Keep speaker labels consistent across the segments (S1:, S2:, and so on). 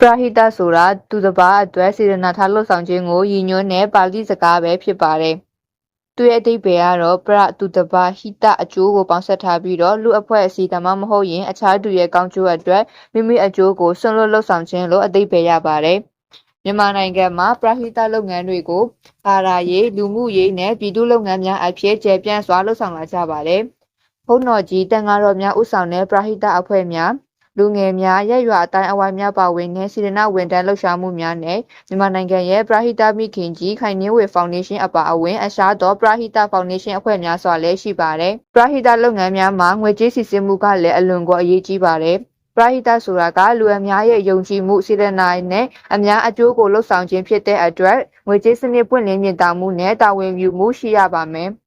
S1: ပရာဟိတဆိုတာသူတစ်ပါးအတွက်စေတနာထားလှုပ်ဆောင်ခြင်းကိုရည်ညွှန်းတဲ့ပါဠိစကားပဲဖြစ်ပါတယ်။သူ့ရဲ့အဓိပ္ပာယ်ကတော့ပရသူတစ်ပါးဟိတအကျိုးကိုပေါင်းစပ်ထားပြီးတော့လူအဖွဲ့အစည်းဒါမှမဟုတ်ရင်အခြားသူရဲ့ကောင်းကျိုးအတွက်မိမိအကျိုးကိုဆွံ့လွတ်လှုပ်ဆောင်ခြင်းလို့အဓိပ္ပာယ်ရပါတယ်။မြန်မာနိုင်ငံမှာပရဟိတလုပ်ငန်းတွေကိုဘာသာရေးလူမှုရေးနဲ့ပြည်သူ့လုပ်ငန်းများအဖြစ်ကျယ်ပြန့်စွာလှုပ်ဆောင်လာကြပါတယ်။ဘုန်းတော်ကြီးတန်ဃာတော်များဥဆောင်တဲ့ပရဟိတအဖွဲ့များလူငယ်များရက်ရွာအတိုင်းအဝိုင်းများပါဝင်တဲ့စေတနာဝန်ထမ်းလှုပ်ရှားမှုများနဲ့မြန်မာနိုင်ငံရဲ့ပရဟိတမိခင်ကြီးခိုင်နှင်းဝေဖောင်ဒေးရှင်းအပါအဝင်အခြားသောပရဟိတဖောင်ဒေးရှင်းအဖွဲ့များစွာလည်းရှိပါတယ်။ပရဟိတလုပ်ငန်းများမှာငွေကြေးစီစဉ်မှုကလည်းအလွန်ကိုအရေးကြီးပါတယ်။ပရဟိတဆိုတာကလူအများရဲ့ယုံကြည်မှုစေတနာနဲ့အများအကျိုးကိုလှုပ်ဆောင်ခြင်းဖြစ်တဲ့အတွက်ငွေကြေးစနစ်ပွင့်လင်းမြင်သာမှုနဲ့တာဝန်ယူမှုရှိရပါမယ်။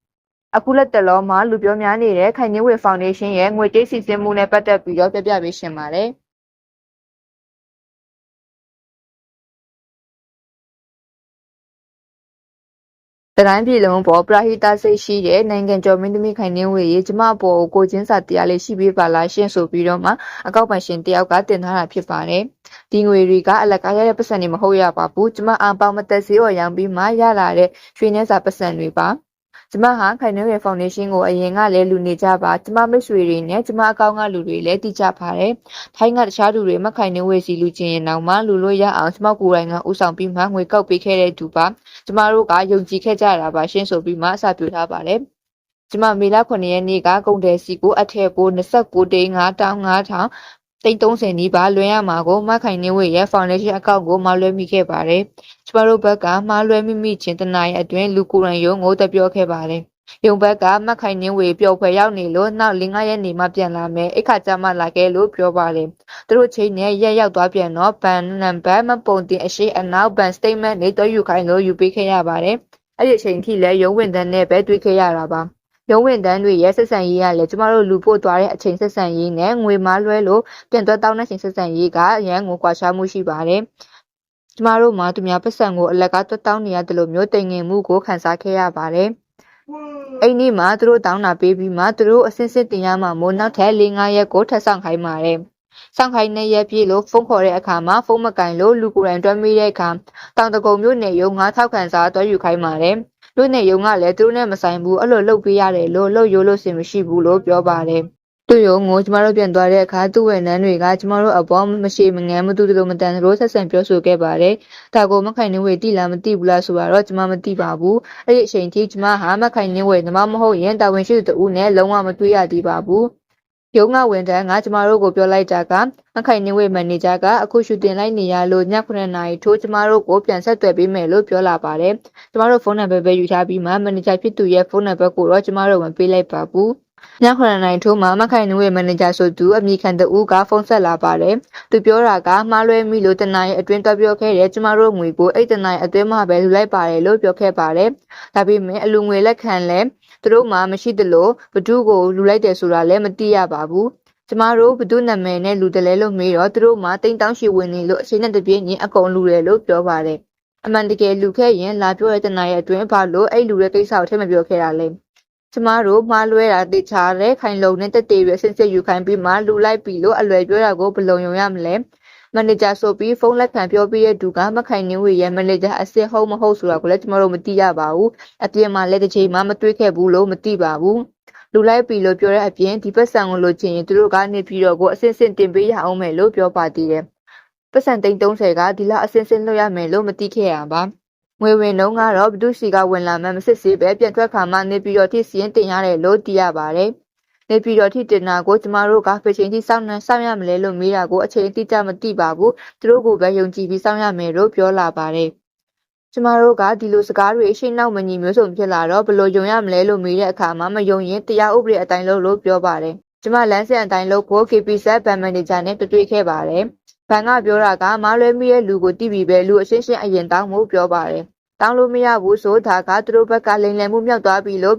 S1: အခုလက်တလောမှာလူပြောများနေတဲ့ခိုင်နှင်းဝေဖောင်ဒေးရှင်းရဲ့ငွေကြေးစီစဉ်မှုနဲ့ပတ်သက်ပြီးတော့ပြပြပေးရှင်းပါတယ်။တိုင်းပြည်လုံးပေါ်ပရဟိတစိတ်ရှိတဲ့နိုင်ငံကျော်မင်းသမီးခိုင်နှင်းဝေရေကျမပေါ်ကိုချင်းစာတရားလေးရှိပေးပါလားရှင်းဆိုပြီးတော့မှအကောက်ပိုင်ရှင်တယောက်ကတင်ထားတာဖြစ်ပါတယ်။ဒီငွေတွေကအလကားရတဲ့ပတ်စံတွေမဟုတ်ရပါဘူး။ကျမအပေါင်းမသက်စေးော်ရောင်းပြီးမှရလာတဲ့ရွှေနှင်းစာပတ်စံတွေပါ။ကျမဟာခိုင်နှင်းဝေဖောင်ဒေးရှင်းကိုအရင်ကလည်းလူနေကြပါကျမမိတ်ဆွေတွေနဲ့ကျမအကောင့်ကလူတွေလည်းတည်ကြပါတယ်။ထိုင်းကတခြားလူတွေမခိုင်နှင်းဝေစီလူချင်းရင်တော့မှလူလို့ရအောင်ကျမကိုယ်တိုင်ကဥဆောင်ပြီးမှငွေကောက်ပေးခဲ့တဲ့သူပါ။ကျမတို့ကယုံကြည်ခဲ့ကြတာပါရှင်းဆိုပြီးမှအစပြုထားပါတယ်။ကျမမေလ9ရက်နေ့ကကုန်တယ်စီကိုအထက်ကို29တိန်း9,500 30နီးပါးလွှဲရမှာကိုမခိုင်နှင်းဝေရဲ့ဖောင်ဒေးရှင်းအကောင့်ကိုမလွှဲမိခဲ့ပါတယ်။ကျမတို့ဘက်ကမှားလွှဲမိချင်းတနင်္လာအတွင်းလူကိုယ်တိုင်ရုံငိုတပြောခဲ့ပါတယ်။ရုံဘက်ကမခိုင်နှင်းဝေပျော်ဖွယ်ရောက်နေလို့နောက်5ရက်နေမှပြန်လာမယ်အခါကျမှလာခဲ့လို့ပြောပါတယ်။သူတို့ချိန်နဲ့ရက်ရောက်သွားပြန်တော့ဘန်နံပါတ်မပုံတင်အရှိအနောက်ဘန်စတိတ်မန့်တွေတော့ယူခိုင်းလို့ယူပေးခဲ့ရပါတယ်။အဲ့ဒီအချိန်ထိလည်းရုံဝင်တန်းနဲ့ပဲတွေ့ခဲ့ရတာပါ။ရုံးဝင်တန်းတွေရဲ့ဆက်ဆံရေးကလည်းကျမတို့လူပို့သွားတဲ့အချိန်ဆက်ဆံရေးနဲ့ငွေမားလွှဲလို့ပြန်သွားတောင်းတဲ့အချိန်ဆက်ဆံရေးကအရန်ကိုကွာခြားမှုရှိပါတယ်။ကျမတို့မှာသူများပတ်စံကိုအလကားတောင်းနေရတယ်လို့မျိုးတိမ်ငင်မှုကိုခန်းစားခဲ့ရပါတယ်။အဲ့ဒီမှာသူတို့တောင်းတာပေးပြီးမှသူတို့အစင်းစစ်တင်ရမှာမို့နောက်ထပ်4-5ရက်ကိုထပ်ဆောင်ခိုင်းပါတယ်။ဆောင်ခိုင်းတဲ့ရက်ပြည့်လို့ဖုန်းခေါ်တဲ့အခါမှာဖုန်းမကင်လို့လူကိုယ်တိုင်တွဲမိတဲ့အခါတောင်တကုံမျိုးနယ်ရုံ9ထောက်ခံစာတွဲယူခိုင်းပါတယ်။လူနယ်ရုံကလည်းသူတို့နဲ့မဆိုင်ဘူးအဲ့လိုလုပ်ပေးရတယ်လို့လုပ်ရိုးလို့စင်မရှိဘူးလို့ပြောပါတယ်။သူ့ရုံကိုကျမတို့ပြန်သွားတဲ့အခါသူ့ဝန်ထမ်းတွေကကျမတို့အပေါ်မရှိမငန်းမတူတူမတန်တို့ဆက်ဆံပြောဆိုခဲ့ပါတယ်။ဒါကိုမခိုင်နှင်းဝေတိလားမသိဘူးလားဆိုတော့ကျမမသိပါဘူး။အဲ့ဒီအချိန်ထိကျမဟာမခိုင်နှင်းဝေမဟုတ်ရင်တာဝန်ရှိသူတူနဲ့လုံးဝမတွေ့ရသေးပါဘူး။ရုံးကဝန်ထမ်းကကျမတို့ကိုပြောလိုက်တာကမခိုင်နှင်းဝေမန်နေဂျာကအခုရှူတင်လိုက်နေရလို့ည9နာရီထိုးကျမတို့ကိုပြန်ဆက်သွယ်ပေးမယ်လို့ပြောလာပါတယ်။ကျမတို့ဖုန်းနံပါတ်ပဲယူထားပြီးမှမန်နေဂျာဖြစ်သူရဲ့ဖုန်းနံပါတ်ကိုတော့ကျမတို့မပေးလိုက်ပါဘူး။ည9နာရီထိုးမှမခိုင်နှင်းဝေမန်နေဂျာဆိုသူအမိခံတူကဖုန်းဆက်လာပါတယ်။သူပြောတာကမှားလွဲမိလို့တနင်္လာအတွင်းတွက်ပြောခဲ့တယ်ကျမတို့ငွေကိုအဲ့တနင်္လာအတွင်းမှပဲလူလိုက်ပါတယ်လို့ပြောခဲ့ပါတယ်။ဒါပေမဲ့အလူငွေလက်ခံလဲသူတို့မှမရှိသလိုဘဒုကိုလူလိုက်တယ်ဆိုတာလည်းမသိရပါဘူး။ကျမတို့ဘဒုနာမည်နဲ့လူတလဲလို့မေးတော့သူတို့မှတိမ်တောင်းရှိဝင်နေလို့အချိန်နဲ့တပြည့်ညအကုန်လူတယ်လို့ပြောပါတယ်။အမှန်တကယ်လူခဲ့ရင်လာပြောတဲ့တနင်္လာအတွင်းဘာလို့အဲ့လူရဲ့ကိစ္စကိုထဲမပြောခဲ့တာလဲ။ကျမတို့မှားလွဲတာတေချာတဲ့ခိုင်လုံနဲ့တက်တေရဆင်စစ်ယူခိုင်းပြီးမှလူလိုက်ပြီးလို့အလွယ်ပြောတာကိုဘယ်လိုယုံရမလဲ။မန်နေဂျာဆိုပြီးဖုန်းလက်ခံပြောပြီးတဲ့သူကမခိုင်နှင်းဝေရဲ့မန်နေဂျာအစစ်ဟုတ်မဟုတ်ဆိုတာကိုလည်းကျမတို့မသိရပါဘူး။အပြင်မှာလည်းတစ်ချိန်မှမတွေ့ခဲ့ဘူးလို့မသိပါဘူး။လူလိုက်ပြီးလို့ပြောတဲ့အပြင်ဒီပတ်စံကိုလိုချင်ရင်သူတို့ကနေပြီးတော့ကိုအစစ်စစ်တင်ပေးရအောင်မယ်လို့ပြောပါသေးတယ်။ပတ်စံ330ကဒီလောက်အစစ်စစ်လုပ်ရမယ်လို့မသိခဲ့ရပါ။ငွေဝင်တော့ကတော့ဘဒုစီကဝင်လာမှမစစ်စစ်ပဲပြန်ထွက်ခါမှနေပြီးတော့ထိစီရင်တင်ရတယ်လို့သိရပါတယ်။နေပြီးတော့ထိတင်တာကိုကျမတို့ကဖချိန်ထိစောင့်ရမလဲလို့မေးတာကိုအချိန်တိကျမသိပါဘူး။သူတို့ကိုပဲယုံကြည်ပြီးစောင့်ရမယ်လို့ပြောလာပါတယ်။ကျမတို့ကဒီလိုစကားတွေရှင်းနောက်မညီမျိုးစုံဖြစ်လာတော့ဘယ်လိုယုံရမလဲလို့မေးတဲ့အခါမှာမယုံရင်တရားဥပဒေအတိုင်းလို့ပြောပါတယ်။ကျမလမ်းစဉ်အတိုင်းလို့ဖို့ KPZ ဘန်မန်နေဂျာနဲ့တွေ့ခဲ့ပါတယ်။ဘန်ကပြောတာကမားလွဲမိရဲ့လူကိုတိပြီးပဲလူအရှင်းရှင်းအရင်တောင်းမှုပြောပါတယ်။တောင်းလို့မရဘူးဆိုဒါကသူတို့ဘက်ကလိမ်လည်မှုမြောက်သွားပြီလို့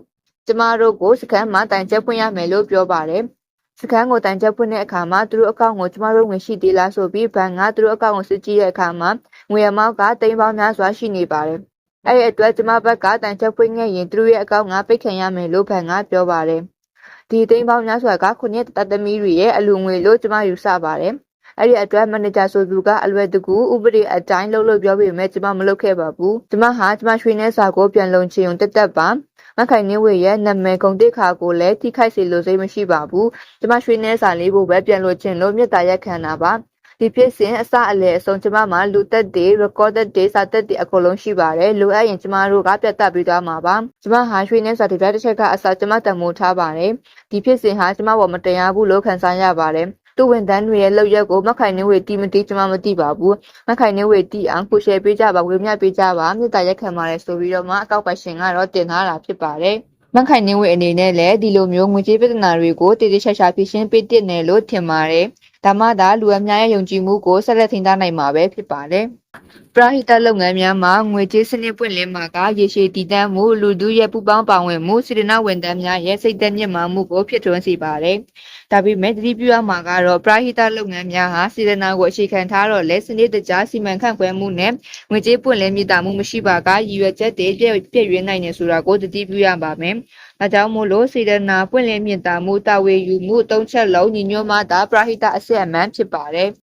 S1: ကျမတို့ကိုစကန်မှာတိုင်ချက်ဖွင့်ရမယ်လို့ပြောပါတယ်။စကန်ကိုတိုင်ချက်ဖွင့်တဲ့အခါမှာသူတို့အကောင့်ကိုကျမတို့ငွေရှိသေးလားဆိုပြီးဘန်ကသူတို့အကောင့်ကိုစစ်ကြည့်တဲ့အခါမှာငွေအမောက်ကတိန်းပေါင်းများစွာရှိနေပါတယ်။အဲ့ဒီအတွက်ကျမဘက်ကတိုင်ချက်ဖွင့်ခဲ့ရင်သူတို့ရဲ့အကောင့်ကပိတ်ခံရမယ်လို့ဘန်ကပြောပါတယ်။ဒီတိန်းပေါင်းများစွာက9ရက်တသမီးတွေရဲ့အလူငွေလို့ကျမယူဆပါတယ်။ အဲ့ဒီအတွက်မန်နေဂျာဆိုသူကအလွယ်တကူဥပဒေအတိုင်းလုပ်ပြောပေမဲ့ကျမမလုပ်ခဲ့ပါဘူးကျမဟာကျမရွှေနှဲစာကိုပြန်လုံချင်ုံတက်ပါမခိုင်နေဝေရဲ့နာမည်ဂုဏ်တိခါကိုလည်းထိခိုက်စေလို့စိတ်မရှိပါဘူးကျမရွှေနှဲစာလေးကိုပဲပြန်လို့ချင်လို့မြတ်တာရက်ခံတာပါဒီဖြစ်စဉ်အစအလယ်အဆုံးကျမမှာလူသက်တွေ recorded တွေစာသက်တွေအကုန်လုံးရှိပါတယ်လိုအပ်ရင်ကျမတို့ကပြတ်တက်ပြီးသွားမှာပါကျမဟာရွှေနှဲစာတစ်တစ်ချက်ကအစကျမတန်မိုးထားပါတယ်ဒီဖြစ်စဉ်ဟာကျမပေါ်မတရားဘူးလို့ခံစားရပါတယ်သူ့ဝန်ထမ်းတွေရဲ့လောက်ရက်ကိုမခိုင်နေဝေတီမတီကျမမသိပါဘူးမခိုင်နေဝေတီအောင်ကိုရှယ်ပေးကြပါဝေမျှပေးကြပါမြေတားရက်ခံပါတယ်ဆိုပြီးတော့မှအကောက်ပိုင်ရှင်ကတော့တင်ထားတာဖြစ်ပါတယ်မခိုင်နေဝေအနေနဲ့လည်းဒီလိုမျိုးငွေကြေးပြဿနာတွေကိုတည်တည်ချာချာဖြေရှင်းပေးတဲ့နယ်လို့ထင်ပါတယ်ဒါမှသာလူအများရဲ့ယုံကြည်မှုကိုဆက်လက်ထိန်းထားနိုင်မှာပဲဖြစ်ပါတယ်ပရဟိတလုပ်ငန်းများမှာငွေကြေးစနစ်ပွင့်လင်းမှာကရေရှည်တည်တံ့မှုလူထုရဲ့ပူပေါင်းပါဝင်မှုစေတနာဝန်ထမ်းများရဲ့စိတ်သက်မြင့်မာမှုကိုဖြစ်ထွန်းစေပါတယ်။ဒါပေမဲ့သတိပြုရမှာကတော့ပရဟိတလုပ်ငန်းများဟာစေတနာကိုအခြေခံထားတော့လဲစနစ်တကျစီမံခန့်ခွဲမှုနဲ့ငွေကြေးပွင့်လင်းမြင့်တာမှုမရှိပါကရည်ရွယ်ချက်တွေပြည့်ရွေးနိုင်နေဆိုတာကိုသတိပြုရပါမယ်။ဒါကြောင့်မို့လို့စေတနာပွင့်လင်းမြင့်တာမှုတာဝေယူမှုသုံးချက်လုံးညီညွတ်မှသာပရဟိတအစစ်အမှန်ဖြစ်ပါတယ်။